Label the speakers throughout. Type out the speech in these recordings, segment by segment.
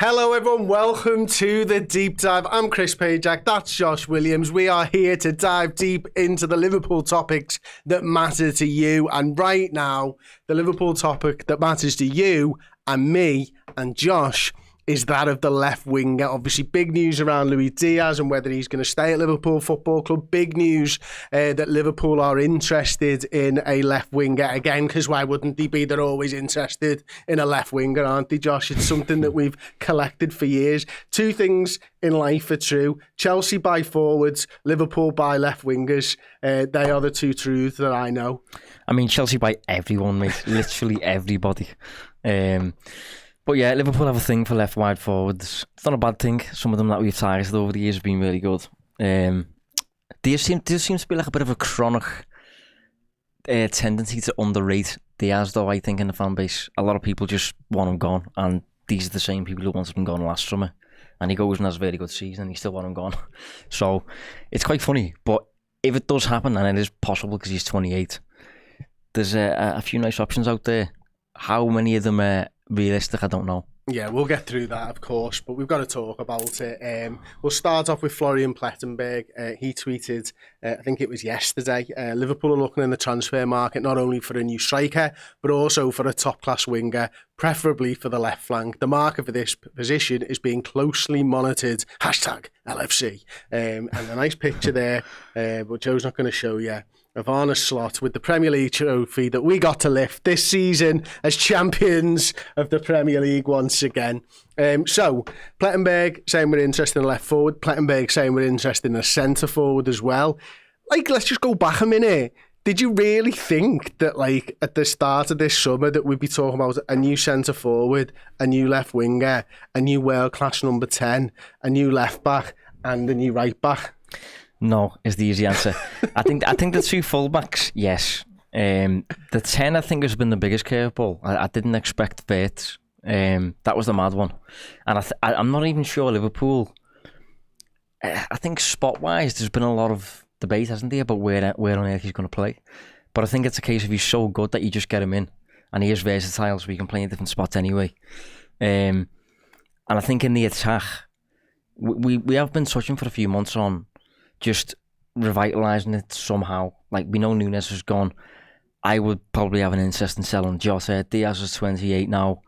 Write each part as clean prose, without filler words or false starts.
Speaker 1: Hello everyone, welcome to the Deep Dive. I'm Chris Pajak, that's Josh Williams. We are here to dive deep into the Liverpool topics that matter to you. And right now, the Liverpool topic that matters to you and me and Josh is that of the left winger. Obviously, big news around Luis Diaz and whether he's going to stay at Liverpool Football Club. Big news that Liverpool are interested in a left winger again, because why wouldn't they be? They're always interested in a left winger, aren't they, Josh? It's something that we've collected for years. Two things in life are true. Chelsea buy forwards, Liverpool buy left wingers. They are the two truths that I know.
Speaker 2: I mean, Chelsea buy everyone, mate. Literally everybody. But yeah, Liverpool have a thing for left wide forwards. It's not a bad thing. Some of them that we've targeted over the years have been really good. There seems to be like a bit of a chronic tendency to underrate Diaz, though, I think, in the fan base. A lot of people just want him gone, and these are the same people who wanted him gone last summer. And he goes and has a very good season, and he still want him gone. So it's quite funny. But if it does happen, and it is possible because he's 28, there's a few nice options out there. How many of them are realistic, I don't know.
Speaker 1: Yeah, we'll get through that, of course, but we've got to talk about it. We'll start off with Florian Plettenberg. He tweeted, I think it was yesterday, Liverpool are looking in the transfer market not only for a new striker, but also for a top-class winger, preferably for the left flank. The market for this position is being closely monitored. #LFC. And a nice picture there, but Joe's not going to show you, of Arne Slot with the Premier League trophy that we got to lift this season as champions of the Premier League once again. So, Plettenberg saying we're interested in a left forward. Plettenberg saying we're interested in a centre forward as well. Like, let's just go back a minute. Did you really think that, like, at the start of this summer that we'd be talking about a new centre forward, a new left winger, a new world-class number 10, a new left back and a new right back?
Speaker 2: No, is the easy answer. I think the two fullbacks, yes. The 10, I think, has been the biggest curveball. I didn't expect Vert. That was the mad one. And I'm not even sure Liverpool... I think spot-wise, there's been a lot of debate, hasn't there, about where on earth he's going to play. But I think it's a case of he's so good that you just get him in. And he is versatile, so he can play in different spots anyway. And I think in the attack, we have been touching for a few months on just revitalising it somehow. Like, we know Núñez is gone. I would probably have an interest in selling Jota. Diaz is 28 now.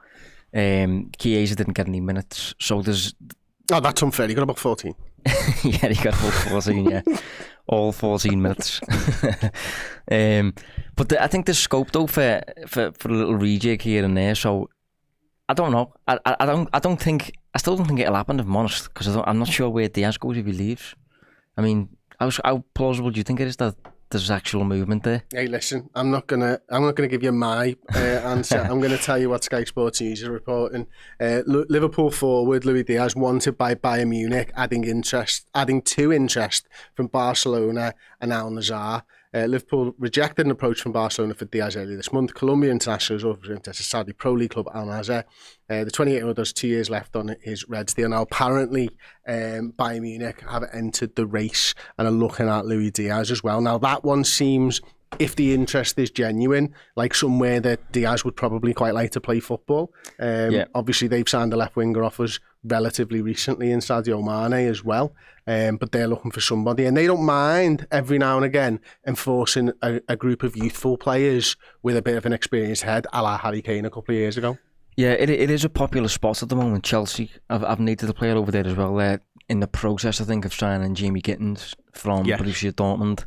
Speaker 2: Chiesa didn't get any minutes. So there's...
Speaker 1: Oh, that's unfair. He got about 14.
Speaker 2: Yeah, he got about 14, yeah. All 14 minutes. But I think there's scope, though, for a little rejig here and there. So, I don't know. I still don't think it'll happen, if I'm honest, because I'm not sure where Diaz goes if he leaves. I mean, how plausible do you think it is that there's actual movement there?
Speaker 1: Hey, listen, I'm not gonna give you my answer. I'm gonna tell you what Sky Sports News are reporting. Liverpool forward Luis Diaz wanted by Bayern Munich, adding to interest from Barcelona and Al Nassr. Liverpool rejected an approach from Barcelona for Diaz earlier this month. Colombian international is also interested in Saudi Pro League club Al Nassr. The 28-year-old has 2 years left on his Reds deal. Now, apparently, Bayern Munich have entered the race and are looking at Luis Diaz as well. Now, that one seems, if the interest is genuine, like somewhere that Diaz would probably quite like to play football. Obviously, they've signed the left winger offers relatively recently in Sadio Mane as well. But they're looking for somebody, and they don't mind every now and again enforcing a group of youthful players with a bit of an experienced head, a la Harry Kane a couple of years ago.
Speaker 2: Yeah, it is a popular spot at the moment. Chelsea have needed a player over there as well. They're in the process, I think, of signing Jamie Gittins from Borussia Dortmund.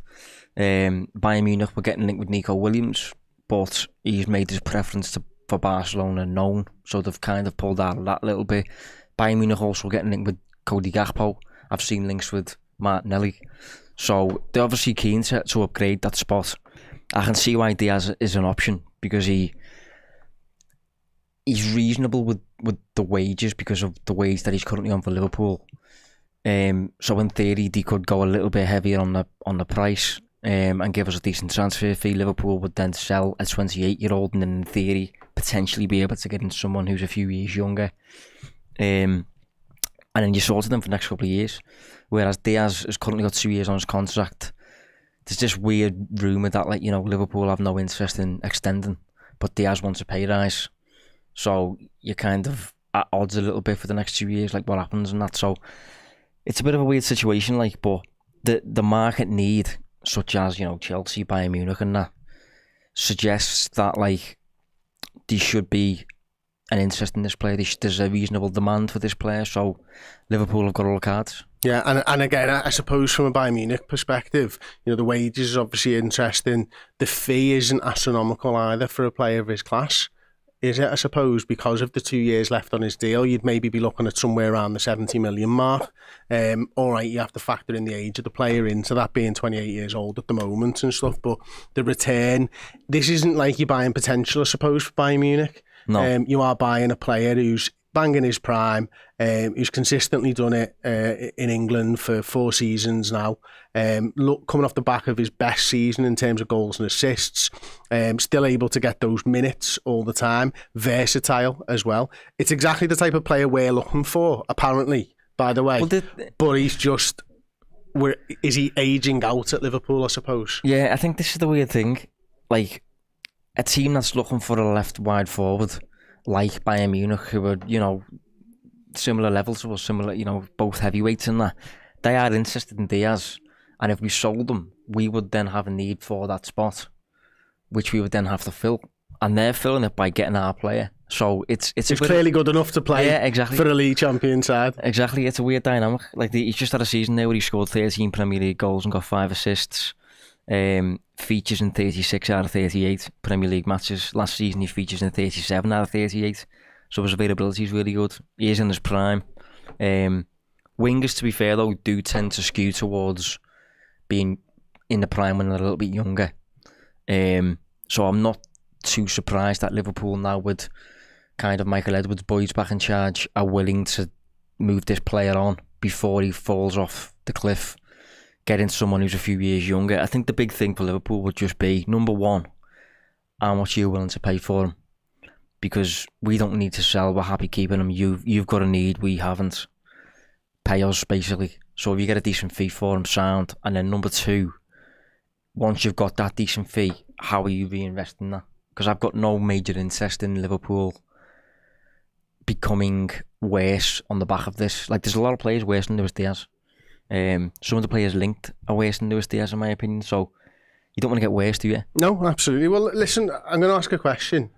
Speaker 2: Bayern Munich were getting linked with Nico Williams, but he's made his preference for Barcelona known, so they've kind of pulled out of that a little bit. Bayern Munich also getting linked with Cody Gakpo. I've seen links with Martinelli. So they're obviously keen to upgrade that spot. I can see why Diaz is an option, because he's reasonable with the wages because of the wage that he's currently on for Liverpool. So in theory, they could go a little bit heavier on the price and give us a decent transfer fee. Liverpool would then sell a 28-year-old and then in theory potentially be able to get in someone who's a few years younger. And then you sorted them for the next couple of years. Whereas Diaz has currently got 2 years on his contract. There's this weird rumour that, like, you know, Liverpool have no interest in extending, but Diaz wants a pay rise. So you're kind of at odds a little bit for the next 2 years, like what happens and that. So it's a bit of a weird situation, like, but the market need, such as, you know, Chelsea, Bayern Munich and that, suggests that, like, there should be an interest in this player. There's a reasonable demand for this player, so Liverpool have got all the cards.
Speaker 1: Yeah, and again, I suppose from a Bayern Munich perspective, you know, the wages is obviously interesting. The fee isn't astronomical either for a player of his class, is it? I suppose because of the 2 years left on his deal, you'd maybe be looking at somewhere around the 70 million mark. All right, you have to factor in the age of the player into that, being 28 years old at the moment and stuff, but the return, this isn't like you're buying potential, I suppose, for Bayern Munich.
Speaker 2: No.
Speaker 1: You are buying a player who's banging his prime, who's consistently done it in England for 4 seasons now. Coming off the back of his best season in terms of goals and assists, still able to get those minutes all the time, versatile as well. It's exactly the type of player we're looking for, apparently, by the way. Well, but he's just, is he aging out at Liverpool, I suppose?
Speaker 2: Yeah, I think this is the weird thing. Like, a team that's looking for a left wide forward, like Bayern Munich, who are, you know, similar levels or similar, you know, both heavyweights in that, they are interested in Diaz. And if we sold them, we would then have a need for that spot, which we would then have to fill. And they're filling it by getting our player. So it's
Speaker 1: clearly good enough to play,
Speaker 2: yeah, exactly,
Speaker 1: for a league champion side.
Speaker 2: Exactly, it's a weird dynamic. Like, he's just had a season there where he scored 13 Premier League goals and got 5 assists. Features in 36 out of 38 Premier League matches. Last season he features in 37 out of 38, so his availability is really good. He is in his prime. Wingers, to be fair though, do tend to skew towards being in the prime when they're a little bit younger. So I'm not too surprised that Liverpool now, with kind of Michael Edwards' boys back in charge, are willing to move this player on before he falls off the cliff, getting someone who's a few years younger. I think the big thing for Liverpool would just be, number one, how much you're willing to pay for him. Because we don't need to sell, we're happy keeping him. You've got a need, we haven't. Pay us, basically. So if you get a decent fee for him, sound. And then number two, once you've got that decent fee, how are you reinvesting that? Because I've got no major interest in Liverpool becoming worse on the back of this. Like, there's a lot of players worse than Luis Diaz. Some of the players linked are worse than Luis Diaz, in my opinion. So you don't want to get worse, do you?
Speaker 1: No, absolutely. Well, listen, I'm going to ask a question.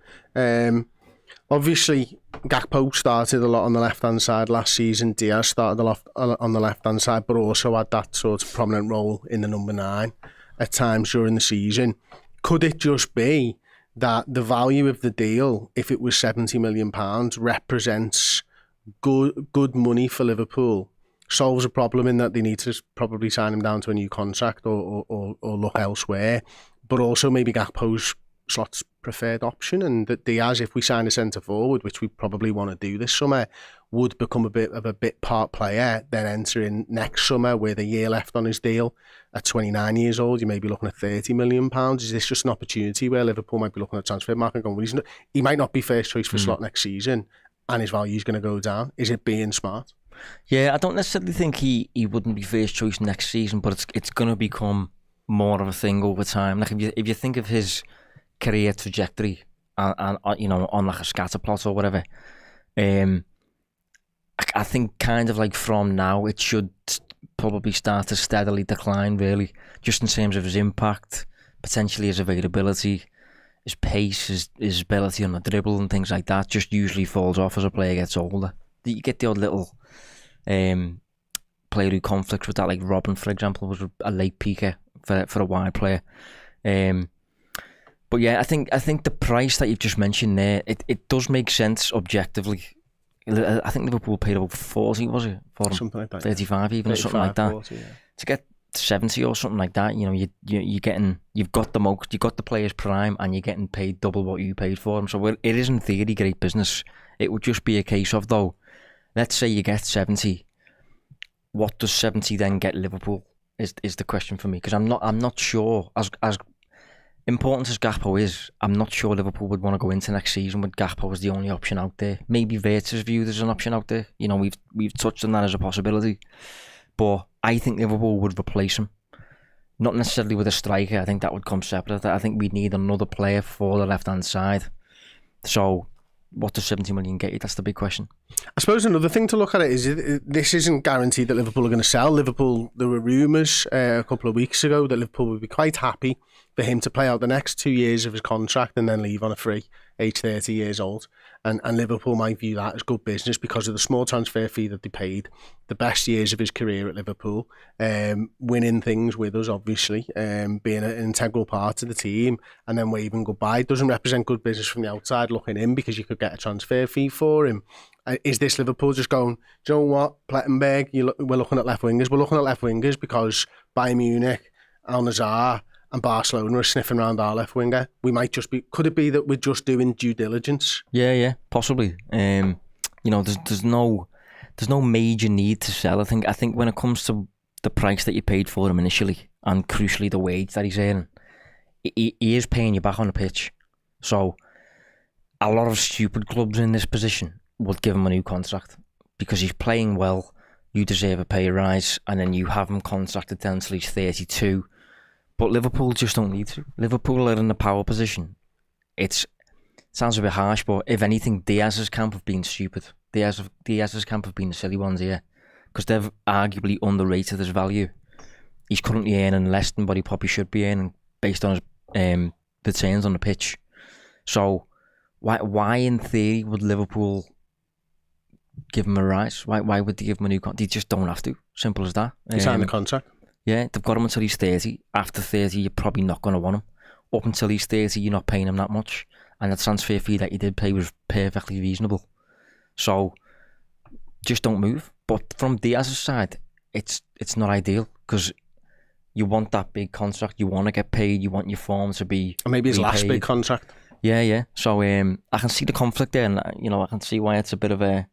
Speaker 1: Obviously, Gakpo started a lot on the left-hand side last season. Diaz started a lot on the left-hand side, but also had that sort of prominent role in the number 9 at times during the season. Could it just be that the value of the deal, if it was £70 million, represents good money for Liverpool, solves a problem in that they need to probably sign him down to a new contract or look elsewhere, but also maybe Gakpo's slot's preferred option, and that Diaz, if we sign a centre forward, which we probably want to do this summer, would become a bit of a bit part player, then entering next summer with a year left on his deal at 29 years old. You may be looking at £30 million. Is this just an opportunity where Liverpool might be looking at transfer market and going, well, he might not be first choice for slot next season and his value is going to go down? Is it being smart?
Speaker 2: Yeah, I don't necessarily think he wouldn't be first choice next season, but it's going to become more of a thing over time. Like, if you think of his career trajectory and you know, on like a scatter plot or whatever, I think kind of like from now it should probably start to steadily decline, really, just in terms of his impact, potentially his availability, his pace, his ability on the dribble and things like that just usually falls off as a player gets older. You get the odd little player who conflicts with that, like Robin, for example, was a late peaker for a wide player. But yeah, I think the price that you've just mentioned there, it does make sense objectively. I think Liverpool paid about 40, was it? For him?
Speaker 1: Something like that.
Speaker 2: 35 even, 35, or something like that.
Speaker 1: 40, yeah.
Speaker 2: To get 70 or something like that, you know, you've got the player's prime and you're getting paid double what you paid for him. So it is in theory great business. It would just be a case of, though, let's say you get 70. What does 70 then get Liverpool? Is the question for me, because I'm not sure, as important as Gakpo is, I'm not sure Liverpool would want to go into next season with Gakpo as the only option out there. Maybe Wirtz is viewed as an option out there. You know, we've touched on that as a possibility, but I think Liverpool would replace him. Not necessarily with a striker. I think that would come separate. I think we'd need another player for the left hand side. So what does 70 million get you? That's the big question.
Speaker 1: I suppose another thing to look at it is this isn't guaranteed that Liverpool are going to sell. Liverpool, there were rumours a couple of weeks ago that Liverpool would be quite happy for him to play out the next 2 years of his contract and then leave on a free, age 30 years old. And Liverpool might view that as good business because of the small transfer fee that they paid, the best years of his career at Liverpool, winning things with us, obviously, being an integral part of the team, and then waving goodbye. Doesn't represent good business from the outside looking in because you could get a transfer fee for him. Is this Liverpool just going, do you know what, Plettenberg, we're looking at left wingers. We're looking at left wingers because Bayern Munich, Al Nassr and Barcelona are sniffing around our left winger. We might just be, could it be that we're just doing due diligence?
Speaker 2: Yeah, possibly. You know, there's no major need to sell. I think when it comes to the price that you paid for him initially, and crucially the wage that he's earning, he is paying you back on the pitch. So a lot of stupid clubs in this position would give him a new contract because he's playing well. You deserve a pay rise, and then you have him contracted until he's 32. But Liverpool just don't need to. Liverpool are in the power position. It sounds a bit harsh, but if anything, Diaz's camp have been stupid. Diaz's camp have been the silly ones here because they've arguably underrated his value. He's currently earning less than what he probably should be earning based on his returns on the pitch. So why in theory would Liverpool give him a rise? Why would they give him a new contract? They just don't have to. Simple as that.
Speaker 1: He signed the contract.
Speaker 2: Yeah, they've got him until he's 30. After 30, you're probably not going to want him. Up until he's 30, you're not paying him that much. And the transfer fee that you did pay was perfectly reasonable. So, just don't move. But from Diaz's side, it's not ideal because you want that big contract. You want to get paid. You want your form to be
Speaker 1: Or maybe his
Speaker 2: repaid.
Speaker 1: last big contract.
Speaker 2: Yeah. So, I can see the conflict there. And, I can see why it's a bit of a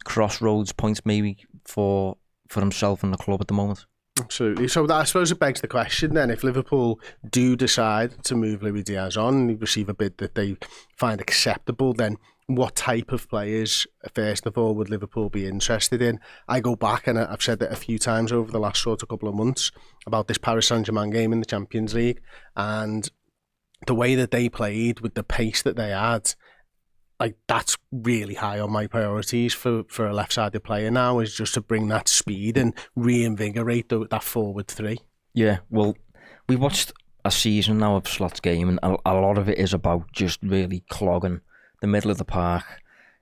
Speaker 2: crossroads point maybe for himself and the club at the moment.
Speaker 1: Absolutely. So I suppose it begs the question then, if Liverpool do decide to move Luis Diaz on and receive a bid that they find acceptable, then what type of players, first of all, would Liverpool be interested in? I go back, and I've said it a few times over the last sort of couple of months, about this Paris Saint-Germain game in the Champions League, and the way that they played with the pace that they had. Like, that's really high on my priorities for a left-sided player now, is just to bring that speed and reinvigorate that forward three.
Speaker 2: Yeah, well, we watched a season now of Slot's game, and a lot of it is about just really clogging the middle of the park,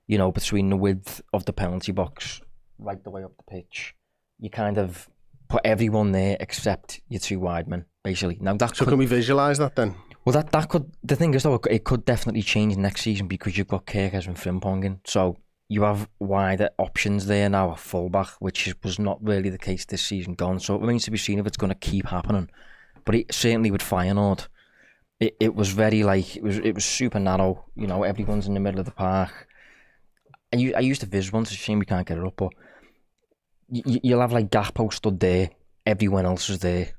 Speaker 2: between the width of the penalty box right the way up the pitch. You kind of put everyone there except your two wide men, basically. Now
Speaker 1: can we visualise that then?
Speaker 2: Well, that could. The thing is, though, it could definitely change next season because you've got Kerkez and Frimpong in. So you have wider options there now, a fullback, which was not really the case this season gone. So it remains to be seen if it's going to keep happening. But certainly with Feyenoord, it was very it was super narrow. Everyone's in the middle of the park. I used to visit once. It's a shame we can't get it up, but you'll have Gakpo stood there. Everyone else is there,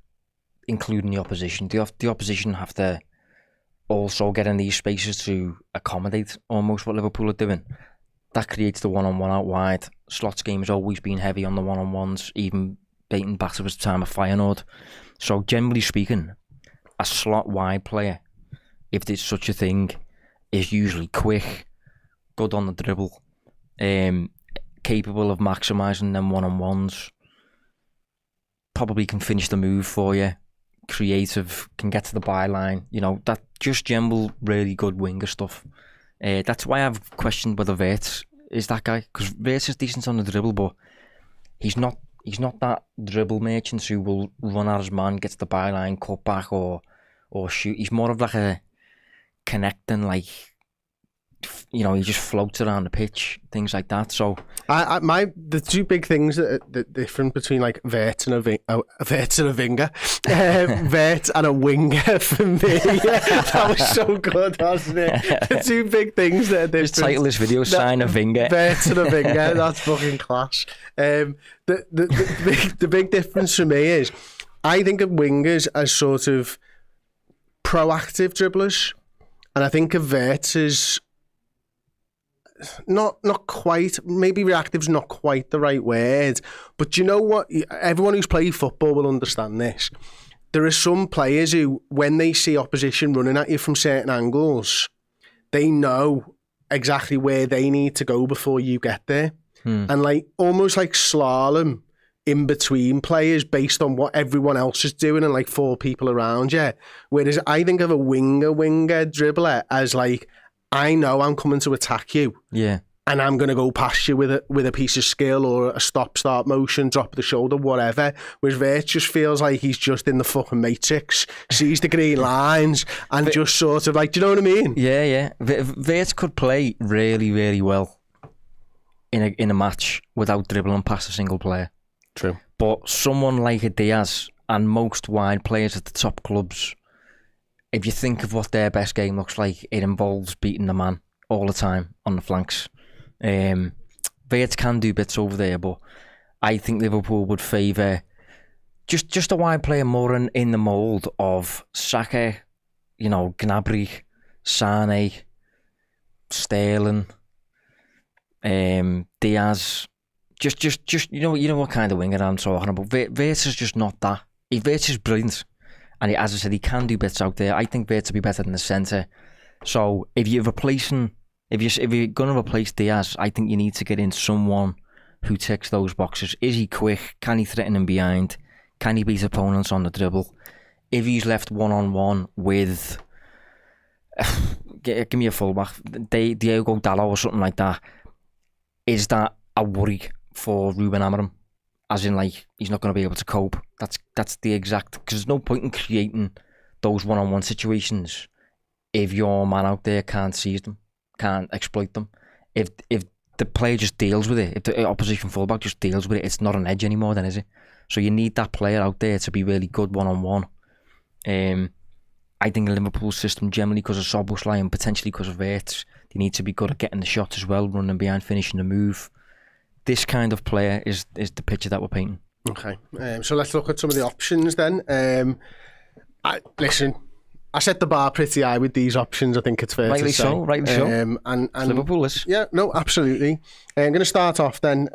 Speaker 2: including the opposition. The opposition have to also get in these spaces to accommodate almost what Liverpool are doing. That creates the one-on-one out wide. Slot's game has always been heavy on the one-on-ones, even dating back to his time at Feyenoord. So generally speaking, a slot wide player, if there's such a thing, is usually quick, good on the dribble, capable of maximising them one-on-ones, probably can finish the move for you, creative, can get to the byline, that just general really good winger stuff. That's why I've questioned whether Wirtz is that guy, because Wirtz is decent on the dribble, but he's not that dribble merchant who will run at his man, get to the byline, cut back or shoot. He's more of a connecting, he just floats around the pitch, things like that. So
Speaker 1: the two big things that different between Wirtz and a winger, Wirtz and a winger for me. That was so good, wasn't it? The two big things that are different.
Speaker 2: Just title this video, sign a winger.
Speaker 1: Wirtz and a winger, that's fucking class. The big difference for me is I think of wingers as sort of proactive dribblers, and I think of Wirtz as not quite, maybe reactive's not quite the right word, but you know what? Everyone who's played football will understand this. There are some players who, when they see opposition running at you from certain angles, they know exactly where they need to go before you get there. And like almost like slalom in between players based on what everyone else is doing and like 4 people around you. Whereas I think of a winger dribbler as like, I know I'm coming to attack you.
Speaker 2: Yeah.
Speaker 1: And I'm going to go past you with a piece of skill or a stop-start motion, drop of the shoulder, whatever. Whereas Vert just feels like he's just in the fucking Matrix, sees the green lines and just sort of like, do you know what I mean?
Speaker 2: Yeah. Vert could play really, really well in a match without dribbling past a single player.
Speaker 1: True.
Speaker 2: But someone like a Diaz and most wide players at the top clubs, if you think of what their best game looks like, it involves beating the man all the time on the flanks. Vert can do bits over there, but I think Liverpool would favour just a wide player more in the mould of Saka, Gnabry, Sane, Sterling, Diaz. Just you know what kind of winger I'm talking about. Vert is just not that. Vert is brilliant, and as I said, he can do bits out there. I think Vert to be better than the centre. So if you're going to replace Diaz, I think you need to get in someone who ticks those boxes. Is he quick? Can he threaten him behind? Can he beat opponents on the dribble? If he's left 1-on-1 with, give me a fullback, Diego Dallo or something like that, is that a worry for Ruben Amorim? As in, like, he's not going to be able to cope. That's the exact, because there's no point in creating those 1-on-1 situations if your man out there can't seize them, can't exploit them. If the player just deals with it, if the opposition fullback just deals with it, it's not an edge anymore then, is it? So you need that player out there to be really good 1-on-1. I think in Liverpool's system, generally because of Szoboszlai and potentially because of Vert, they need to be good at getting the shots as well, running behind, finishing the move. This kind of player is the picture that we're painting.
Speaker 1: Okay, so let's look at some of the options then. Listen, I set the bar pretty high with these options, I think it's fair to say. Rightly so. And
Speaker 2: Liverpool is.
Speaker 1: Yeah, no, absolutely. I'm going to start off then.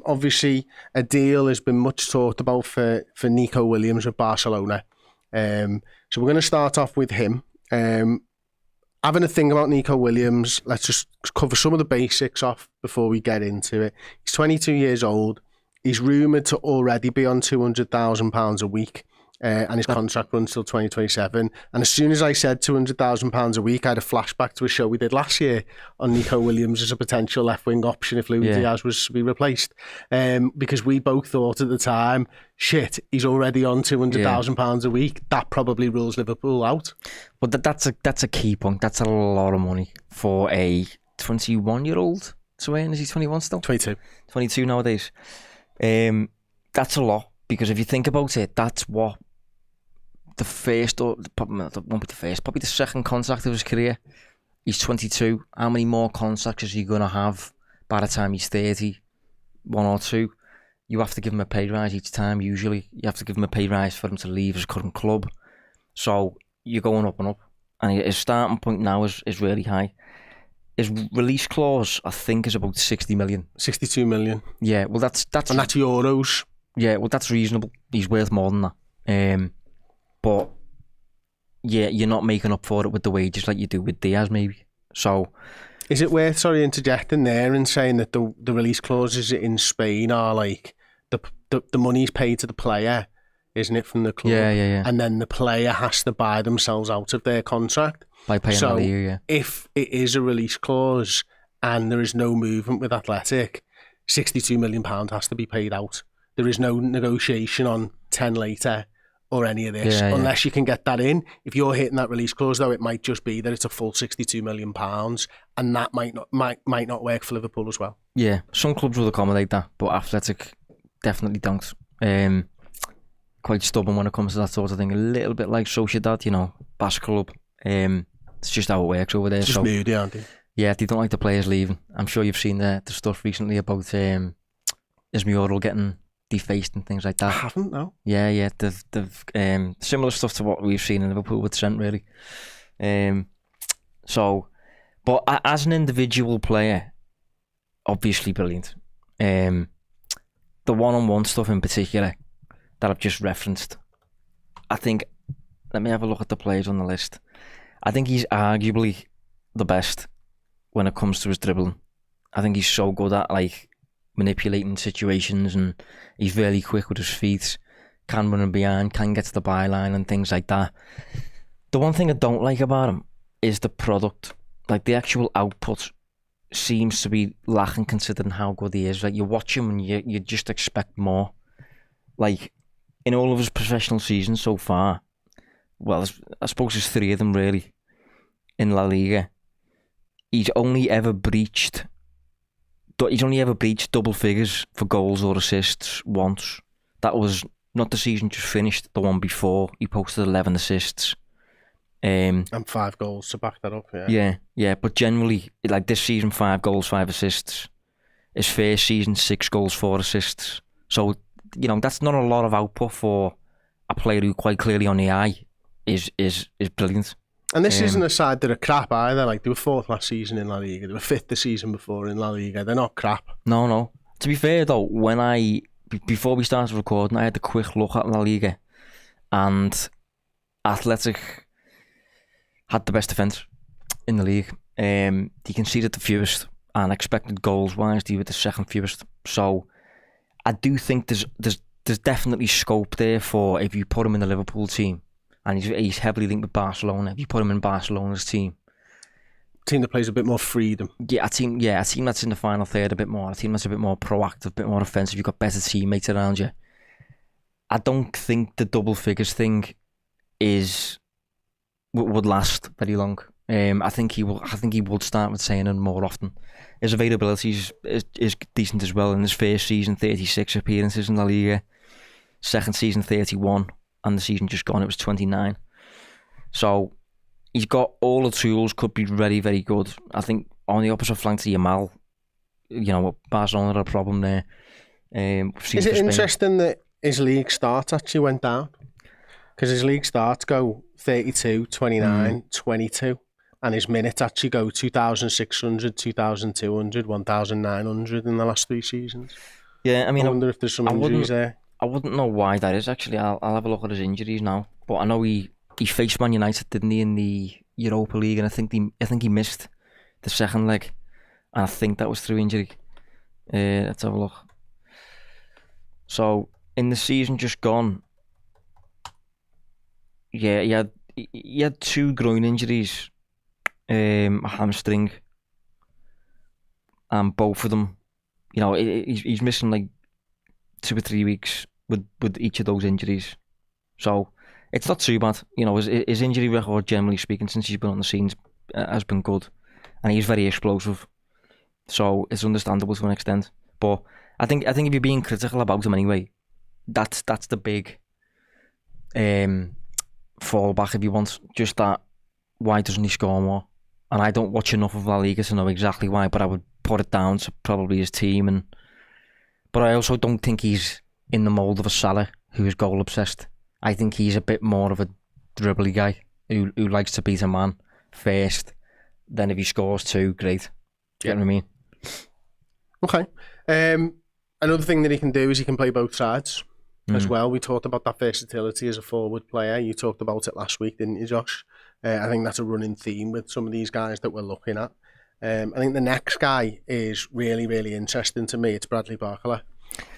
Speaker 1: Obviously, a deal has been much talked about for Nico Williams with Barcelona. So we're going to start off with him. Having a thing about Nico Williams, let's just cover some of the basics off before we get into it. He's 22 years old. He's rumoured to already be on £200,000 a week. And his contract runs till 2027. And as soon as I said £200,000 a week, I had a flashback to a show we did last year on Nico Williams as a potential left-wing option if Luis Diaz was to be replaced. Because we both thought at the time, shit, he's already on £200,000 a week. That probably rules Liverpool out.
Speaker 2: But that's a key point. That's a lot of money for a 21-year-old to earn. Is he 21 still?
Speaker 1: 22.
Speaker 2: 22 nowadays. That's a lot. Because if you think about it, that's what the first, or probably the second contract of his career. He's 22. How many more contracts is he going to have by the time he's 30? 1 or 2. You have to give him a pay rise each time, usually. You have to give him a pay rise for him to leave his current club. So you're going up and up. And his starting point now is really high. His release clause, I think, is about 60 million.
Speaker 1: 62 million.
Speaker 2: Yeah, well, that's...
Speaker 1: And that's euros.
Speaker 2: Yeah, well, that's reasonable. He's worth more than that. But yeah, you're not making up for it with the wages like you do with Diaz, maybe. So,
Speaker 1: is it worth interjecting there and saying that the release clauses in Spain are like the money's paid to the player, isn't it, from the club?
Speaker 2: Yeah.
Speaker 1: And then the player has to buy themselves out of their contract
Speaker 2: by paying
Speaker 1: so
Speaker 2: a year. Yeah.
Speaker 1: If it is a release clause and there is no movement with Athletic, £62 million has to be paid out. There is no negotiation on 10 later or any of this, unless you can get that in. If you're hitting that release clause, though, it might just be that it's a full £62 million, and that might not work for Liverpool as well.
Speaker 2: Yeah, some clubs will accommodate that, but Athletic definitely don't. Quite stubborn when it comes to that sort of thing. A little bit like Sociedad, Basque club. It's just how it works over there.
Speaker 1: Just moody, aren't they?
Speaker 2: Yeah, they don't like the players leaving. I'm sure you've seen the stuff recently about his mural getting defaced and things like that.
Speaker 1: I haven't, no.
Speaker 2: Yeah, they've similar stuff to what we've seen in Liverpool with Trent, really. But as an individual player, obviously brilliant. The one-on-one stuff in particular that I've just referenced, I think, let me have a look at the players on the list. I think he's arguably the best when it comes to his dribbling. I think he's so good at like manipulating situations, and he's very quick with his feet, can run in behind, can get to the byline and things like that. The one thing I don't like about him is the product. Like the actual output seems to be lacking considering how good he is. Like you watch him and you just expect more. Like in all of his professional seasons so far, well, I suppose there's 3 of them really in La Liga. He's only ever breached double figures for goals or assists once. That was not the season just finished, the one before. He posted 11 assists.
Speaker 1: And 5 goals to back that up, yeah.
Speaker 2: Yeah. But generally, like this season, 5 goals, 5 assists. His first season, 6 goals, 4 assists. So, you know, that's not a lot of output for a player who quite clearly on the eye is brilliant.
Speaker 1: And this isn't a side that are crap either. Like, they were 4th last season in La Liga. They were 5th the season before in La Liga. They're not crap.
Speaker 2: No. To be fair, though, before we started recording, I had a quick look at La Liga. And Athletic had the best defence in the league. They conceded the fewest, and expected goals-wise, they were the 2nd fewest. So, I do think there's definitely scope there for, if you put him in the Liverpool team, and he's heavily linked with Barcelona. If you put him in Barcelona's team
Speaker 1: that plays a bit more freedom.
Speaker 2: Yeah, a team that's in the final third a bit more. A team that's a bit more proactive, a bit more offensive. You've got better teammates around you. I don't think the double figures thing would last very long. I think he would start with saying it more often. His availability is decent as well. In his first season, 36 appearances in La Liga. Second season, 31. And the season just gone, it was 29. So he's got all the tools, could be very, very good. I think on the opposite flank to Yamal, you know, Barcelona had a problem there.
Speaker 1: Is it interesting that his league starts actually went down? Because his league starts go 32, 29, 22, and his minutes actually go 2,600, 2,200, 1,900 in the last 3 seasons.
Speaker 2: Yeah, I mean,
Speaker 1: I wonder if there's some injuries there.
Speaker 2: I wouldn't know why that is, actually. I'll have a look at his injuries now. But I know he faced Man United, didn't he, in the Europa League, and I think he missed the second leg, and I think that was through injury. Let's have a look. So in the season just gone, yeah, he had 2 groin injuries, a hamstring, and both of them, you know, he's missing like 2 or 3 weeks with each of those injuries. So it's not too bad. You know, his injury record, generally speaking, since he's been on the scenes, has been good, and he's very explosive. So it's understandable to an extent. But I think if you're being critical about him anyway, that's the big fallback, if you want. Just that, why doesn't he score more? And I don't watch enough of La Liga to know exactly why, but I would put it down to probably his team. But I also don't think he's in the mould of a Salah, who is goal obsessed. I think he's a bit more of a dribbly guy who likes to beat a man first. Then if he scores 2, great. Do you get what I mean?
Speaker 1: Okay. Another thing that he can do is he can play both sides as well. We talked about that versatility as a forward player. You talked about it last week, didn't you, Josh? I think that's a running theme with some of these guys that we're looking at. I think the next guy is really, really interesting to me. It's Bradley Barcola.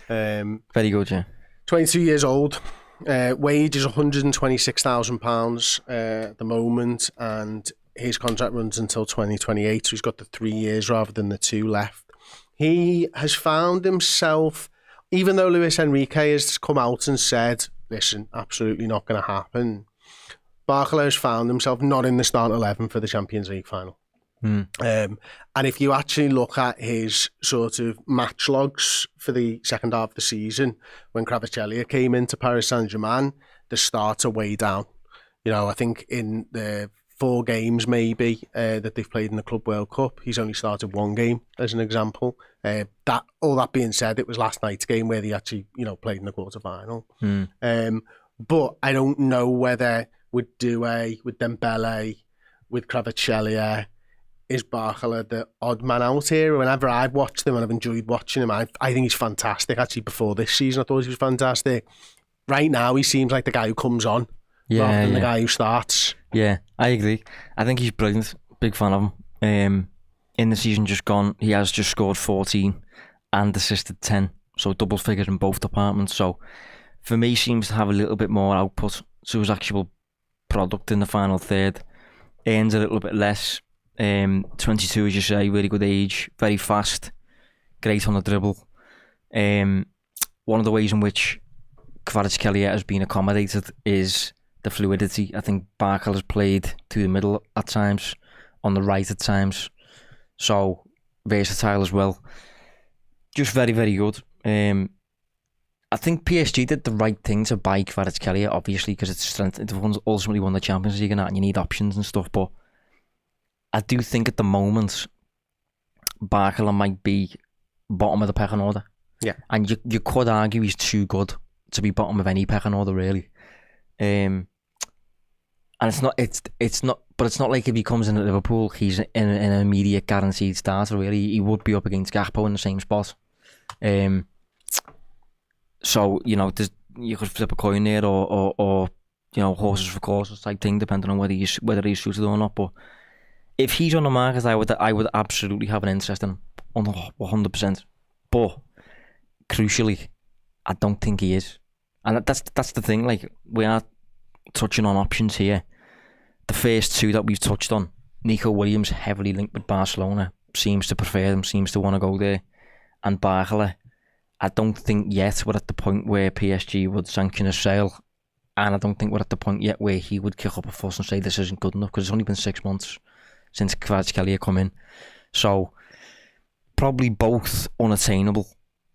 Speaker 2: Very good, yeah.
Speaker 1: 22 years old. Wage is £126,000 at the moment, and his contract runs until 2028, so he's got the 3 years rather than the 2 left. He has found himself, even though Luis Enrique has come out and said, listen, absolutely not going to happen, Barcola has found himself not in the start 11 for the Champions League final. And if you actually look at his sort of match logs for the second half of the season, when Kvaratskhelia came into Paris Saint-Germain, the starts are way down. You know, I think in the 4 games maybe that they've played in the Club World Cup, he's only started 1 game as an example. All that being said, it was last night's game where they actually, you know, played in the quarter-final. But I don't know whether with Doué, with Dembele, with Kvaratskhelia, is Barcola the odd man out here? Whenever I've watched him and I've enjoyed watching him, I think he's fantastic. Actually, before this season, I thought he was fantastic. Right now, he seems like the guy who comes on rather than the guy who starts.
Speaker 2: Yeah, I agree. I think he's brilliant. Big fan of him. in the season just gone, he has just scored 14 and assisted 10. So double figures in both departments. So for me, seems to have a little bit more output to his actual product in the final third. Earns a little bit less. 22, as you say, really good age, very fast, great on the dribble. One of the ways in which Kvaratskhelia has been accommodated is the fluidity. I think Barcola has played through the middle at times, on the right at times. So versatile as well. Just very, very good. I think PSG did the right thing to buy Kvaratskhelia, obviously, because it's ultimately won the Champions League and that, and you need options and stuff. But I do think at the moment, Barcola might be bottom of the pecking order.
Speaker 1: Yeah.
Speaker 2: And you could argue he's too good to be bottom of any pecking order, really. And it's not, but it's not like if he comes in at Liverpool, he's in an immediate guaranteed starter, really. He would be up against Gakpo in the same spot. So, you know, you could flip a coin there or you know, horses for courses type thing, depending on whether he's suited or not. But if he's on the market, I would absolutely have an interest in him, 100%. But crucially, I don't think he is, and that's the thing. Like, we are touching on options here. The first two that we've touched on, Nico Williams, heavily linked with Barcelona, seems to prefer them, seems to want to go there, and Barcola, I don't think yet we're at the point where PSG would sanction a sale, and I don't think we're at the point yet where he would kick up a fuss and say this isn't good enough, because it's only been 6 months since Kvaratskhelia come in. So probably both unattainable,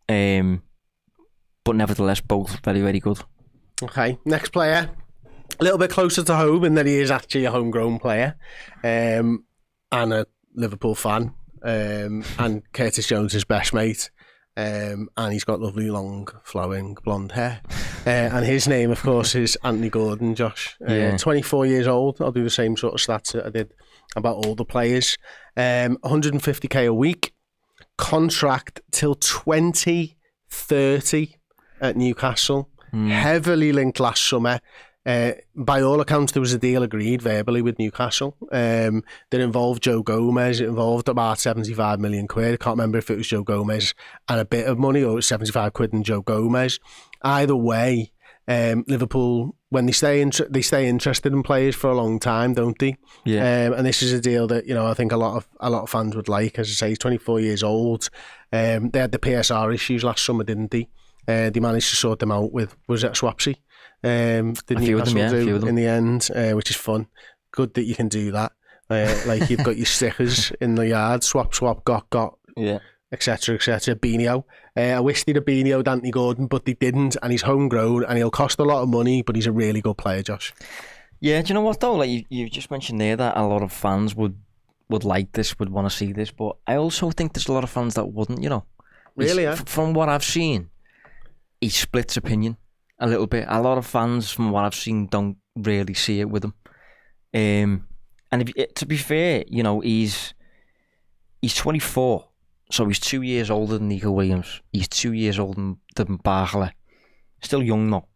Speaker 2: but nevertheless both very, very good.
Speaker 1: Okay, next player, a little bit closer to home in that he is actually a homegrown player, and a Liverpool fan, and Curtis Jones' best mate. And he's got lovely long flowing blonde hair, and his name of course is Anthony Gordon. Josh, 24 years old. I'll do the same sort of stats that I did about all the players. 150k a week, contract till 2030 at Newcastle, heavily linked last summer. By all accounts, there was a deal agreed verbally with Newcastle that involved Joe Gomez. It involved about 75 million quid. I can't remember if it was Joe Gomez and a bit of money, or it was 75 quid and Joe Gomez. Either way, Liverpool, when they stay interested in players for a long time, don't they?
Speaker 2: Yeah.
Speaker 1: And this is a deal that, you know, I think a lot of fans would like. As I say, he's 24 years old. They had the PSR issues last summer, didn't they? They managed to sort them out with, was it Swapsy? Did Newcastle do in the end, which is fun. Good that you can do that. Like, you've got your stickers in the yard, swap, got,
Speaker 2: yeah,
Speaker 1: etc. Beanio. I wish they'd have Beanio'd Anthony Gordon, but they didn't, and he's homegrown and he'll cost a lot of money, but he's a really good player, Josh. Yeah,
Speaker 2: do you know what though? Like, you just mentioned there that a lot of fans would like this, would want to see this, but I also think there's a lot of fans that wouldn't, you know.
Speaker 1: Really, yeah?
Speaker 2: From what I've seen, he splits opinion a little bit. A lot of fans, from what I've seen, don't really see it with him. And to be fair, you know, he's 24, so he's 2 years older than Nico Williams. He's 2 years older than Barcola. Still young though.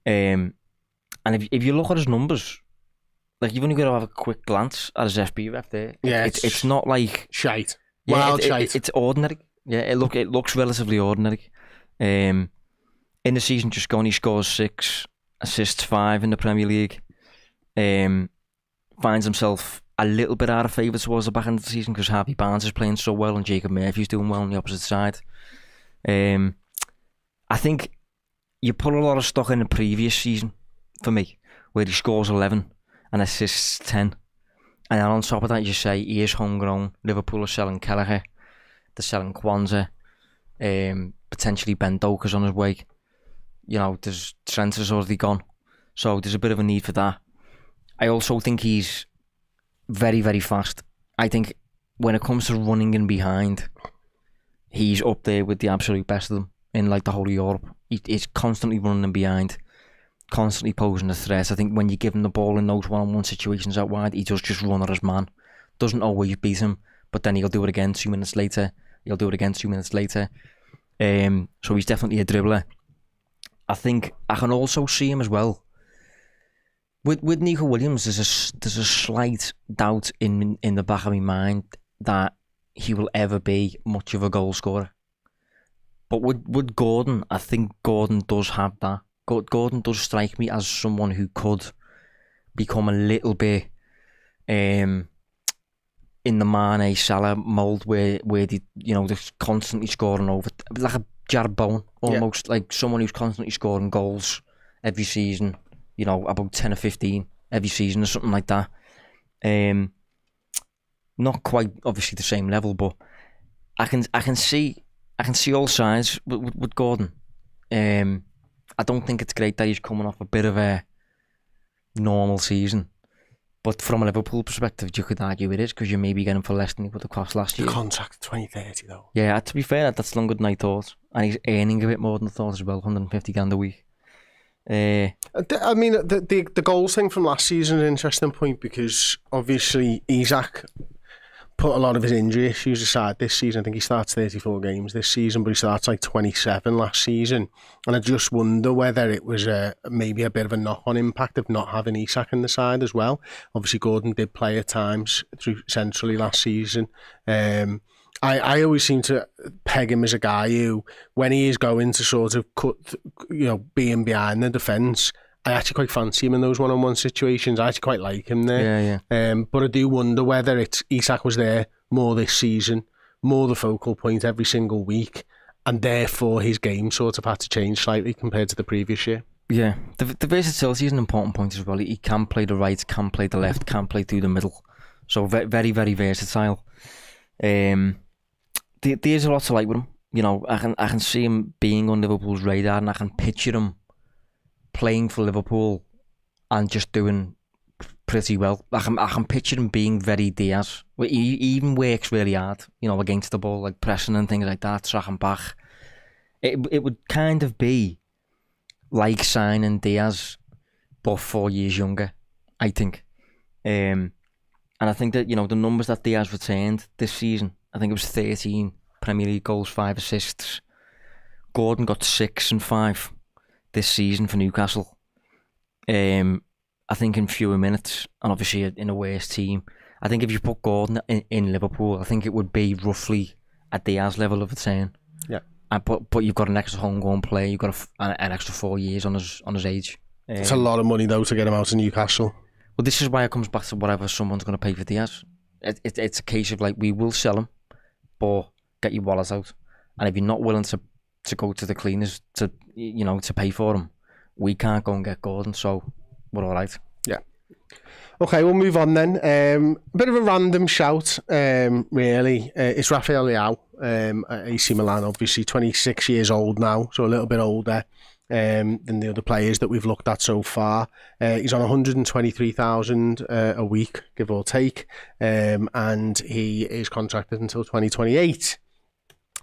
Speaker 2: And if you look at his numbers, like, you've only got to have a quick glance at his FBref there.
Speaker 1: Yeah,
Speaker 2: it's not like
Speaker 1: shite.
Speaker 2: Yeah,
Speaker 1: shite.
Speaker 2: It's ordinary. Yeah, it looks relatively ordinary. In the season just gone, he scores 6, assists 5 in the Premier League. Finds himself a little bit out of favour towards the back end of the season because Harvey Barnes is playing so well and Jacob Murphy's doing well on the opposite side. I think you put a lot of stock in the previous season for me, where he scores 11 and assists 10. And then on top of that, you say he is homegrown. Liverpool are selling Kelleher, they're selling Kwanzaa, potentially Ben Doka's on his way. You know, Trent has already gone, so there's a bit of a need for that. I also think he's very, very fast. I think when it comes to running in behind, he's up there with the absolute best of them in, like, the whole of Europe. He's constantly running in behind, constantly posing a threat. I think when you give him the ball in those one-on-one situations out wide, he does just run at his man. Doesn't always beat him, but then he'll do it again 2 minutes later. He'll do it again 2 minutes later. So he's definitely a dribbler. I think I can also see him as well. With Nico Williams, there's a slight doubt in the back of my mind that he will ever be much of a goal scorer. But with Gordon, I think Gordon does have that. Gordon does strike me as someone who could become a little bit in the Mane Salah mould where they, they're constantly scoring over, like a Jarrod Bowen almost, like someone who's constantly scoring goals every season, about 10 or 15 every season or something like that. Not quite obviously the same level, but I can see all sides with Gordon. I don't think it's great that he's coming off a bit of a normal season. But from a Liverpool perspective, you could argue it is, because you may be getting for less than he would have cost last year.
Speaker 1: The contract 2030 though.
Speaker 2: Yeah, to be fair, that's longer than I thought. And he's earning a bit more than I thought as well, 150 grand a week.
Speaker 1: I mean, the goals thing from last season is an interesting point, because obviously Isak put a lot of his injury issues aside this season. I think he starts 34 games this season, but he starts like 27 last season. And I just wonder whether it was maybe a bit of a knock-on impact of not having Isak in the side as well. Obviously, Gordon did play at times through centrally last season. I always seem to peg him as a guy who, when he is going to sort of cut, being behind the defence, I actually quite fancy him in those one-on-one situations. I actually quite like him there.
Speaker 2: Yeah.
Speaker 1: But I do wonder whether it's Isak was there more this season, more the focal point every single week, and therefore his game sort of had to change slightly compared to the previous year.
Speaker 2: Yeah, the versatility is an important point as well. He can play the right, can play the left, can play through the middle. So very, very versatile. There's a lot to like with him. I can see him being on Liverpool's radar, and I can picture him playing for Liverpool and just doing pretty well. I can picture him being very Diaz. He even works really hard, against the ball, like pressing and things like that, tracking back. It would kind of be like signing Diaz, but 4 years younger, I think. And I think that, the numbers that Diaz returned this season, I think it was 13 Premier League goals, 5 assists. Gordon got 6 and 5 this season for Newcastle. I think in fewer minutes, and obviously in a worse team. I think if you put Gordon in Liverpool, I think it would be roughly at Diaz level of return.
Speaker 1: Yeah.
Speaker 2: But you've got an extra homegrown player. You've got an extra 4 years on his age.
Speaker 1: It's a lot of money though to get him out of Newcastle.
Speaker 2: Well, this is why it comes back to whatever someone's going to pay for Diaz. It's a case of like, we will sell him, but get your wallet out. And if you're not willing to go to the cleaners to pay for him, we can't go and get Gordon. So we're all right.
Speaker 1: Yeah. Okay, we'll move on then. A bit of a random shout, really. It's Rafael Leao, at AC Milan, obviously 26 years old now, so a little bit older than the other players that we've looked at so far. He's on 123,000 a week, give or take, and he is contracted until 2028.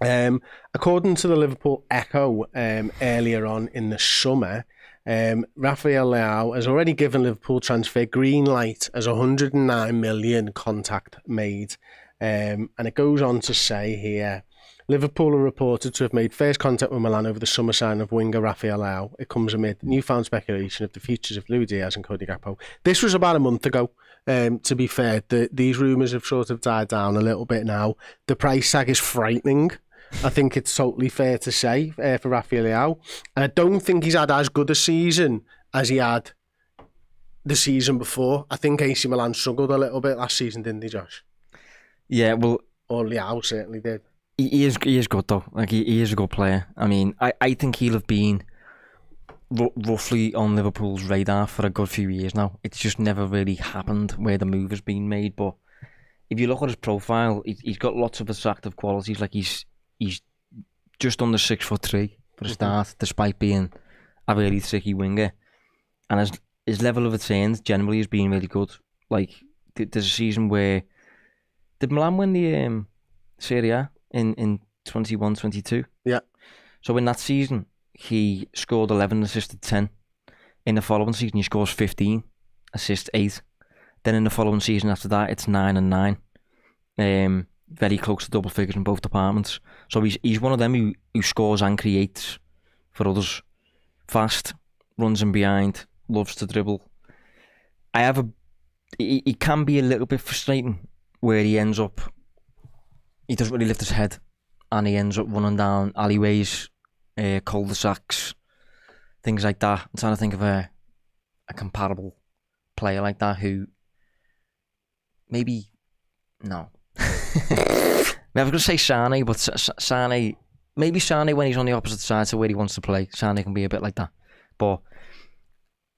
Speaker 1: According to the Liverpool Echo, earlier on in the summer, Rafael Leao has already given Liverpool transfer green light as 109 million contact made. And it goes on to say here, Liverpool are reported to have made first contact with Milan over the summer signing of winger Rafael Leao. It comes amid newfound speculation of the futures of Luis Diaz and Cody Gakpo. This was about a month ago. To be fair, these rumours have sort of died down a little bit now. The price tag is frightening. I think it's totally fair to say for Rafael Leao. And I don't think he's had as good a season as he had the season before. I think AC Milan struggled a little bit last season, didn't they, Josh?
Speaker 2: Yeah, well,
Speaker 1: or Leao certainly did.
Speaker 2: He is good though. Like he is a good player. I mean, I think he'll have been roughly on Liverpool's radar for a good few years now. It's just never really happened where the move has been made. But if you look at his profile, he's got lots of attractive qualities. Like he's just under 6'3" for a start, despite being a really tricky winger. And his level of returns generally has been really good. Like there's a season where did Milan win the Serie A in 21-22?
Speaker 1: Yeah. So
Speaker 2: in that season, he scored 11, assisted 10. In the following season, he scores 15, assists 8. Then in the following season after that, it's 9 and 9. Very close to double figures in both departments. So he's one of them who scores and creates for others. Fast, runs in behind, loves to dribble. He can be a little bit frustrating where he ends up he doesn't really lift his head, and he ends up running down alleyways, cul-de-sacs, things like that. I'm trying to think of a comparable player like that who maybe no. I was going to say Sane, but Sane, maybe Sane when he's on the opposite side to where he wants to play. Sane can be a bit like that. But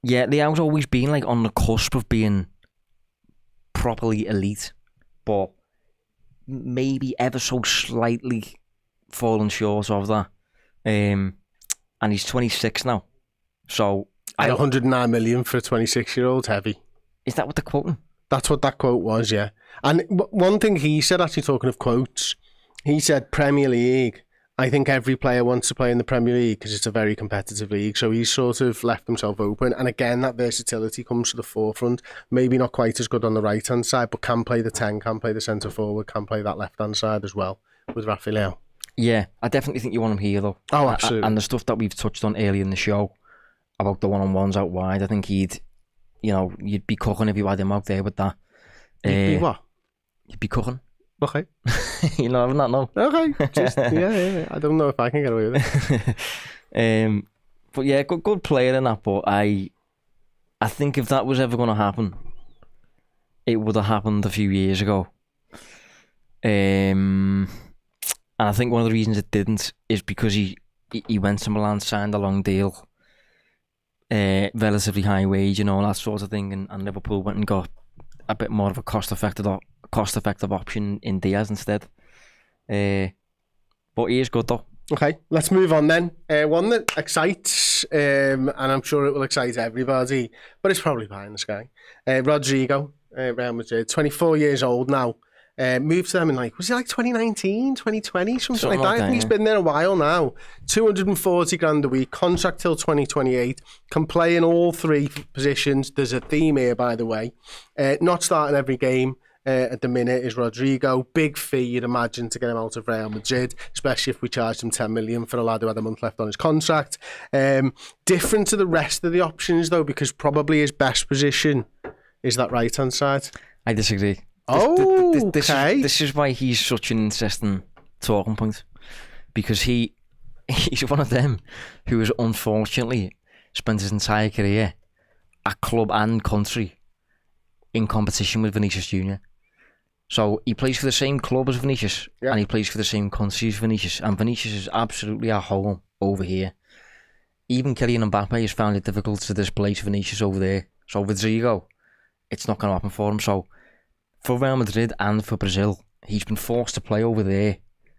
Speaker 2: yeah, Leao's always been like on the cusp of being properly elite, but maybe ever so slightly fallen short of that. And he's 26 now. So
Speaker 1: at 109 million for a 26-year-old, heavy.
Speaker 2: Is that what they're quoting?
Speaker 1: That's what that quote was, yeah. And one thing he said, actually talking of quotes, he said Premier League. I think every player wants to play in the Premier League because it's a very competitive league. So he's sort of left himself open. And again, that versatility comes to the forefront. Maybe not quite as good on the right-hand side, but can play the 10, can play the centre-forward, can play that left-hand side as well with Rafael Leao.
Speaker 2: Yeah, I definitely think you want him here, though.
Speaker 1: Oh, absolutely.
Speaker 2: And the stuff that we've touched on earlier in the show about the one-on-ones out wide, I think you'd be cooking if you had him out there with that.
Speaker 1: You'd be what?
Speaker 2: You'd be cooking.
Speaker 1: Okay.
Speaker 2: You're not having that, no.
Speaker 1: Okay. Just, yeah. I don't know if I can get away with
Speaker 2: it. But yeah, good player in that. But I think if that was ever going to happen, it would have happened a few years ago. And I think one of the reasons it didn't is because he went to Milan, signed a long deal, relatively high wage, that sort of thing, and Liverpool went and got a bit more of a cost-effective option in Diaz instead. But he is good though.
Speaker 1: Okay, let's move on then. One that excites, and I'm sure it will excite everybody, but it's probably behind the sky. Rodrigo, Real Madrid, 24 years old now. Moved to them in was it 2019, 2020, something like that? I think he's been there a while now. 240 grand a week, contract till 2028, can play in all three positions. There's a theme here, by the way. Not starting every game at the minute is Rodrigo. Big fee, you'd imagine, to get him out of Real Madrid, especially if we charged him 10 million for a lad who had a month left on his contract. Different to the rest of the options, though, because probably his best position is that right-hand side.
Speaker 2: I disagree. This is why he's such an interesting talking point, because he's one of them who has unfortunately spent his entire career at club and country in competition with Vinicius Junior. So he plays for the same club as Vinicius, and he plays for the same country as Vinicius, and Vinicius is absolutely at home over here. Even Kylian Mbappe has found it difficult to displace Vinicius over there. So Rodrigo, it's not going to happen for him. So for Real Madrid and for Brazil, he's been forced to play over there.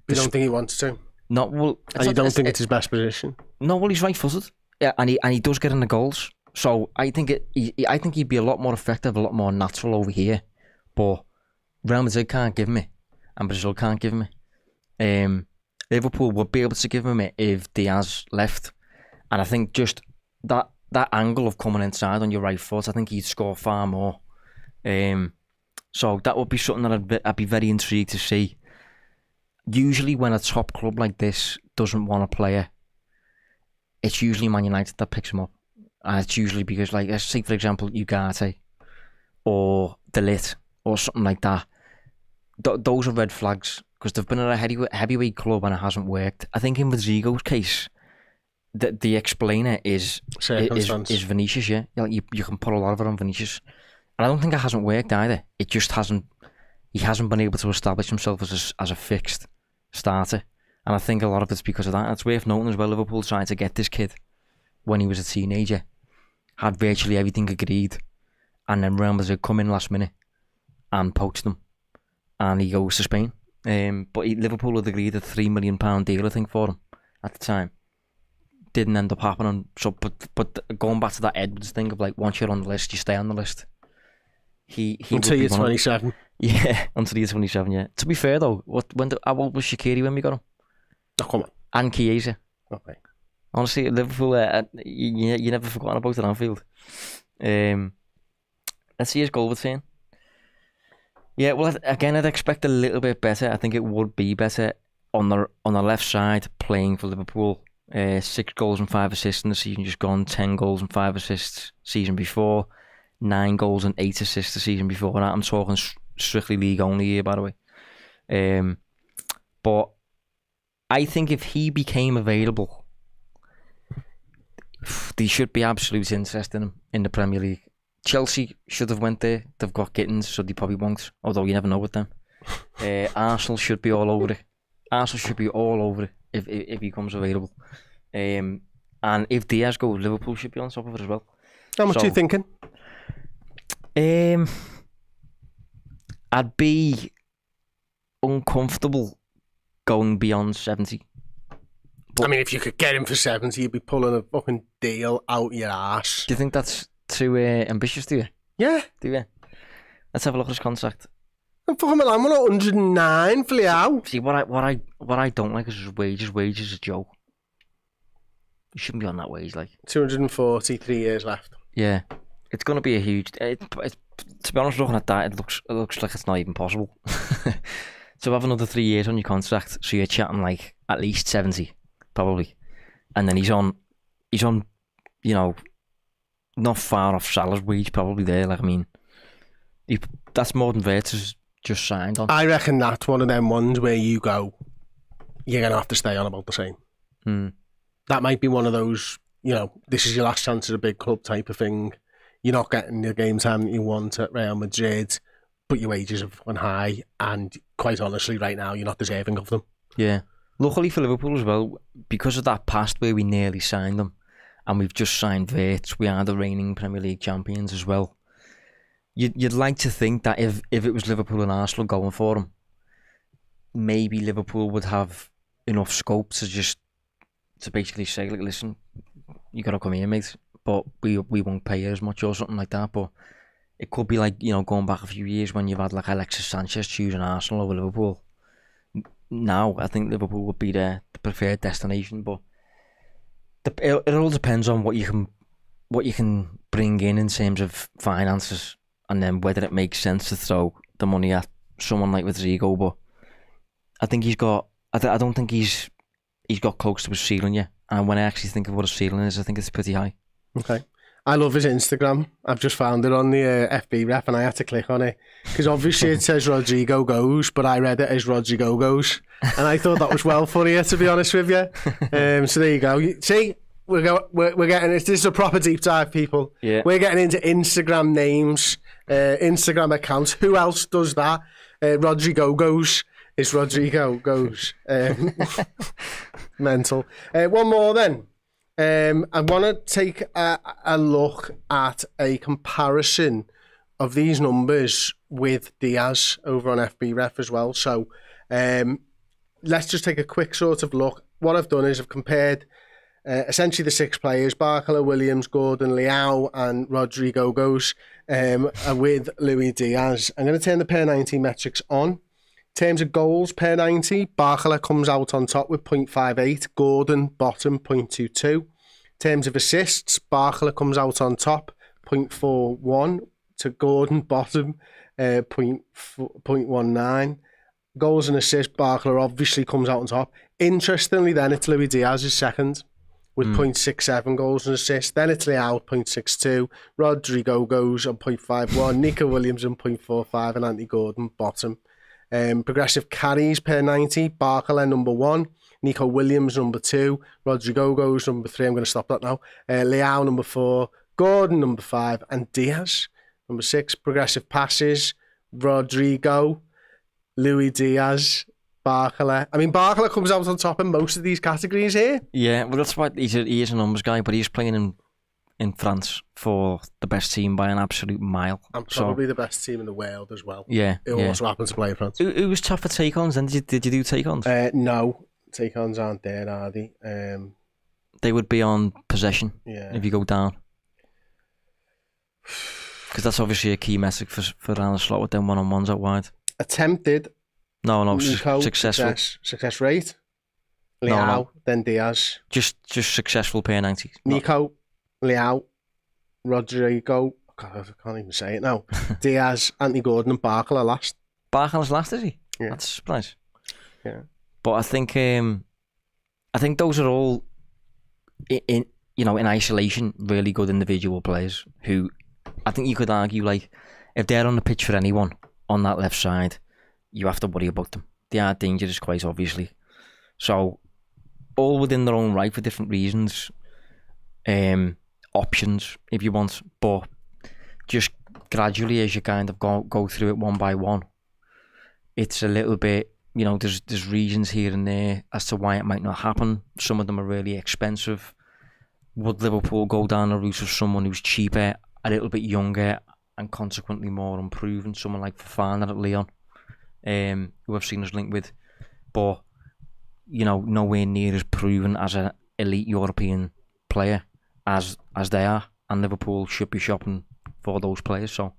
Speaker 1: You don't think he wants to?
Speaker 2: Not well.
Speaker 1: And you don't think it's his best position?
Speaker 2: No, well, he's right-footed. Yeah, and he does get in the goals. So I think he'd be a lot more effective, a lot more natural over here. But Real Madrid can't give him it, and Brazil can't give him it. Liverpool would be able to give him it if Diaz left, and I think just that angle of coming inside on your right foot, I think he'd score far more. So that would be something that I'd be very intrigued to see. Usually when a top club like this doesn't want a player, it's usually Man United that picks him up. And it's usually because, let's say for example, Ugarte or De Ligt or something like that. Those are red flags, because they've been at a heavyweight club and it hasn't worked. I think in Rodrigo's case, the explainer is Vinicius, yeah. You can put a lot of it on Vinicius. And I don't think it hasn't worked either. It just hasn't. He hasn't been able to establish himself as a fixed starter, and I think a lot of it's because of that. And it's worth noting as well, Liverpool trying to get this kid when he was a teenager, had virtually everything agreed, and then Real Madrid come in last minute and poached him, and he goes to Spain. But Liverpool had agreed a £3 million deal, I think, for him at the time. Didn't end up happening. So, but going back to that Edwards thing of once you're on the list, you stay on the list. He
Speaker 1: until you're 27.
Speaker 2: Yeah, until you're 27. Yeah. To be fair though, how old was Shaqiri when we got him?
Speaker 1: Oh, come on.
Speaker 2: And Chiesa.
Speaker 1: Okay.
Speaker 2: Honestly, Liverpool, you never forgotten about it on Anfield. Let's see his goal return. Yeah, well, again, I'd expect a little bit better. I think it would be better on the left side playing for Liverpool. 6 goals and 5 assists in the season just gone. 10 goals and 5 assists season before. 9 goals and 8 assists the season before that. I'm talking strictly league only here, by the way. But I think if he became available, there should be absolute interest in him in the Premier League. Chelsea should have went there. They've got Gittins, so they probably won't. Although you never know with them. Arsenal should be all over it. Arsenal should be all over it if he comes available. And if Diaz goes, Liverpool should be on top of it as well.
Speaker 1: How much are you thinking?
Speaker 2: I'd be uncomfortable going beyond 70.
Speaker 1: But, I mean, if you could get him for 70, you'd be pulling a fucking deal out your arse.
Speaker 2: Do you think that's too ambitious, do you?
Speaker 1: Yeah.
Speaker 2: Do you? Let's have a look at his contract.
Speaker 1: I'm fucking I'm on 109 for Leão.
Speaker 2: See, what I don't like is his wages. Wages is a joke. You shouldn't be on that wage, like.
Speaker 1: 240, 3 years left.
Speaker 2: Yeah. It's going to be a huge... to be honest, looking at that, it looks like it's not even possible. So have another 3 years on your contract, so you're chatting like at least 70, probably. And then he's on, you know, not far off Salah's wage, probably there. Like, I mean, that's more than Verts just signed on.
Speaker 1: I reckon that's one of them ones where you go, you're going to have to stay on about the same. That might be one of those, you know, this is your last chance at a big club type of thing. You're not getting the game time that you want at Real Madrid, but your wages have gone high, and quite honestly, right now, you're not deserving of them.
Speaker 2: Yeah. Luckily for Liverpool as well, because of that past where we nearly signed them, and we've just signed Verts, we are the reigning Premier League champions as well. You'd like to think that if it was Liverpool and Arsenal going for him, maybe Liverpool would have enough scope to basically say, like, listen, you got to come here, mate, but we won't pay you as much or something like that. But it could be like, you know, going back a few years when you've had like Alexis Sanchez choosing Arsenal over Liverpool. Now, I think Liverpool would be the preferred destination, but it all depends on what you can bring in terms of finances, and then whether it makes sense to throw the money at someone like Rodrigo. But I think I don't think he's got close to his ceiling yet. And when I actually think of what his ceiling is, I think it's pretty high. Okay.
Speaker 1: I love his Instagram. I've just found it on the FB rep, and I had to click on it because obviously it says Rodrigo goes, but I read it as Rodrigo goes, and I thought that was well funnier, to be honest with you. So there you go. See, we're getting this is a proper deep dive, people.
Speaker 2: Yeah.
Speaker 1: We're getting into Instagram names, Instagram accounts. Who else does that? Rodrigo goes. It's Rodrigo goes. Mental. One more then. I want to take a look at a comparison of these numbers with Diaz over on FB Ref as well. So let's just take a quick sort of look. What I've done is I've compared essentially the 6 players, Barcola, Williams, Gordon, Leão and Rodrigo goes with Luis Diaz. I'm going to turn the per 90 metrics on. In terms of goals per 90, Barcola comes out on top with 0.58, Gordon bottom 0.22. In terms of assists, Barcola comes out on top 0.41 to Gordon bottom 0.19. Goals and assists, Barcola obviously comes out on top. Interestingly then, it's Luis Diaz is second with 0.67 goals and assists. Then it's Leão 0.62, Rodrigo goes on 0.51, Nico Williams on 0.45 and Anthony Gordon bottom. Progressive carries per 90, Barcola number 1, Nico Williams number 2, Rodrigo goes number 3, I'm going to stop that now, Leão number 4, Gordon number 5 and Diaz number 6. Progressive passes, Rodrigo, Luis Diaz, Barcola. I mean, Barcola comes out on top in most of these categories here.
Speaker 2: Yeah, well that's why he is a numbers guy, but he's playing in France for the best team by an absolute mile.
Speaker 1: And probably the best team in the world as well.
Speaker 2: Yeah.
Speaker 1: It also happens to play in France.
Speaker 2: Who was tough for take-ons then? Did you do take-ons?
Speaker 1: No, take-ons aren't there, are they?
Speaker 2: They would be on possession
Speaker 1: if
Speaker 2: you go down. Because that's obviously a key metric for down the slot with them one-on-ones out wide.
Speaker 1: Attempted.
Speaker 2: No,
Speaker 1: Nico,
Speaker 2: successful.
Speaker 1: Success rate. Leão, then Diaz.
Speaker 2: Just successful per 90.
Speaker 1: Nico, Leão, Rodrigo, God, I can't even say it now. Diaz, Anthony Gordon and Barcola last.
Speaker 2: Barcola's last, is he?
Speaker 1: Yeah.
Speaker 2: That's a surprise.
Speaker 1: Yeah.
Speaker 2: But I think those are all in isolation really good individual players who I think you could argue, like, if they're on the pitch for anyone on that left side, you have to worry about them. they are dangerous, quite obviously. So, all within their own right for different reasons. Options, if you want, but just gradually as you kind of go through it one by one, it's a little bit, you know, there's reasons here and there as to why it might not happen. Some of them are really expensive. Would Liverpool go down the route of someone who's cheaper, a little bit younger, and consequently more unproven? Someone like Fofana at Leon, who I've seen us linked with, but, you know, nowhere near as proven as an elite European player as they are, and Liverpool should be shopping for those players. So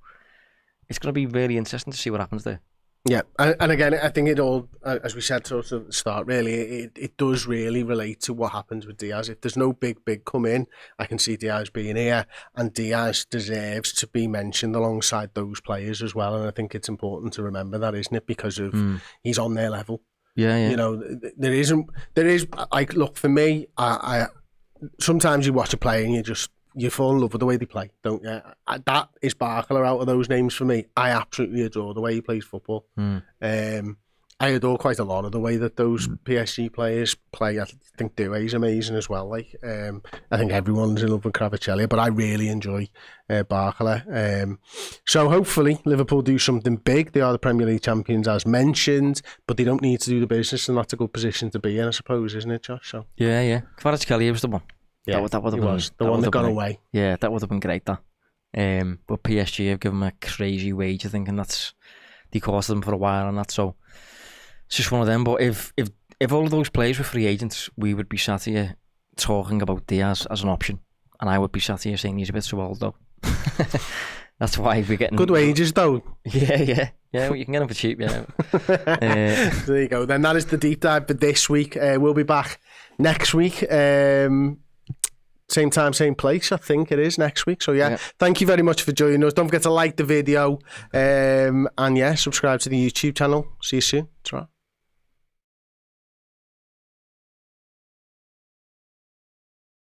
Speaker 2: it's going to be really interesting to see what happens there.
Speaker 1: Yeah, and again, I think it all, as we said sort of at the start, really, it does really relate to what happens with Diaz. If there's no big come in, I can see Diaz being here, and Diaz deserves to be mentioned alongside those players as well. And I think it's important to remember that, isn't it? Because of he's on their level.
Speaker 2: Yeah.
Speaker 1: You know, there is like, look, for me, I sometimes you watch a player and you fall in love with the way they play, don't you? That is Barcola out of those names for me. I absolutely adore the way he plays football. I adore quite a lot of the way that those PSG players play. I think Doué's amazing as well. Like, I think everyone's in love with Kvaratskhelia, but I really enjoy Barcola. So hopefully Liverpool do something big. They are the Premier League champions, as mentioned, but they don't need to do the business, and that's a good position to be in, I suppose, isn't it, Josh? So
Speaker 2: yeah. Kvaratskhelia was the one.
Speaker 1: Yeah,
Speaker 2: that would have been
Speaker 1: the one that got away.
Speaker 2: Yeah, that would have been great. That, but PSG have given him a crazy wage, I think, and that's they costed them for a while, and that. So it's just one of them. But if all of those players were free agents, we would be sat here talking about Diaz as an option, and I would be sat here saying he's a bit too old though. That's why we're getting
Speaker 1: good wages though.
Speaker 2: Yeah. Well, you can get them for cheap. Yeah.
Speaker 1: There you go. Then that is the deep dive for this week. We'll be back next week. Same time, same place, I think it is next week. So yeah, thank you very much for joining us. Don't forget to like the video, and yeah, subscribe to the YouTube channel. See you soon. Ta-ra.